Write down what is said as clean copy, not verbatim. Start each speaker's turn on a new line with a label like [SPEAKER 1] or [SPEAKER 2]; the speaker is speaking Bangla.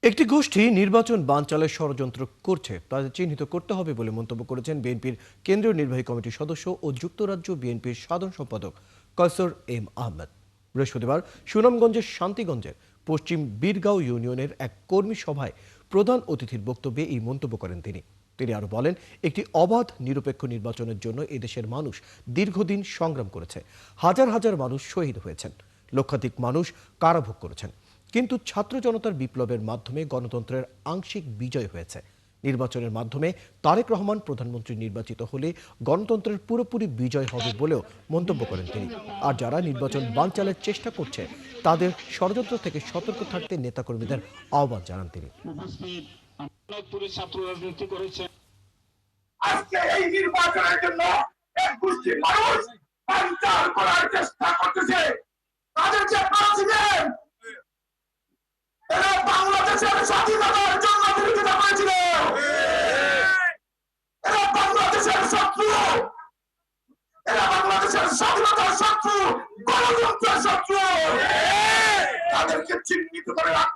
[SPEAKER 1] একটি গোষ্ঠী নির্বাচন বানচালের ষড়যন্ত্র করছে, তাদের চিহ্নিত করতে হবে বলে মন্তব্য করেছেন বিএনপির কেন্দ্রীয় নির্বাহী কমিটির সদস্য ও যুক্তরাজ্য বিএনপির সাধারণ সম্পাদক কয়সর এম আহমেদ। বৃহস্পতিবার সুনামগঞ্জের শান্তিগঞ্জের পশ্চিম বীরগাঁও ইউনিয়নের এক কর্মী সভায় প্রধান অতিথির বক্তব্যে এই মন্তব্য করেন তিনি আরো বলেন, একটি অবাধ নিরপেক্ষ নির্বাচনের জন্য এদেশের মানুষ দীর্ঘদিন সংগ্রাম করেছে। হাজার হাজার মানুষ শহীদ হয়েছেন, লক্ষাধিক মানুষ কারাভোগ করেছেন, কিন্তু ছাত্র জনতার বিপ্লবের মাধ্যমে গণতন্ত্রের আংশিক বিজয় হয়েছে। নির্বাচনের মাধ্যমে তারেক রহমান প্রধানমন্ত্রী নির্বাচিত হলে গণতন্ত্রের পুরোপুরি বিজয় হবে বলেও মন্তব্য করেন তিনি। আর যারা নির্বাচন বানচালের চেষ্টা করছে তাদের ষড়যন্ত্র থেকে সতর্ক থাকতে নেতাকর্মীদের আহ্বান জানান তিনি।
[SPEAKER 2] আজকে এই নির্বাচনের জন্য এক গোষ্ঠী মানুষ বানচাল করার চেষ্টা করতেছে। তাদের যে প্রেসিডেন্ট, এরা বাংলাদেশের স্বাধীনতার জন্য বিরোধিতা করেছিল। এরা বাংলাদেশের শত্রু, এরা বাংলাদেশের স্বাধীনতার শত্রু, গণতন্ত্রের শত্রু। তাদেরকে চিহ্নিত করে রাখতে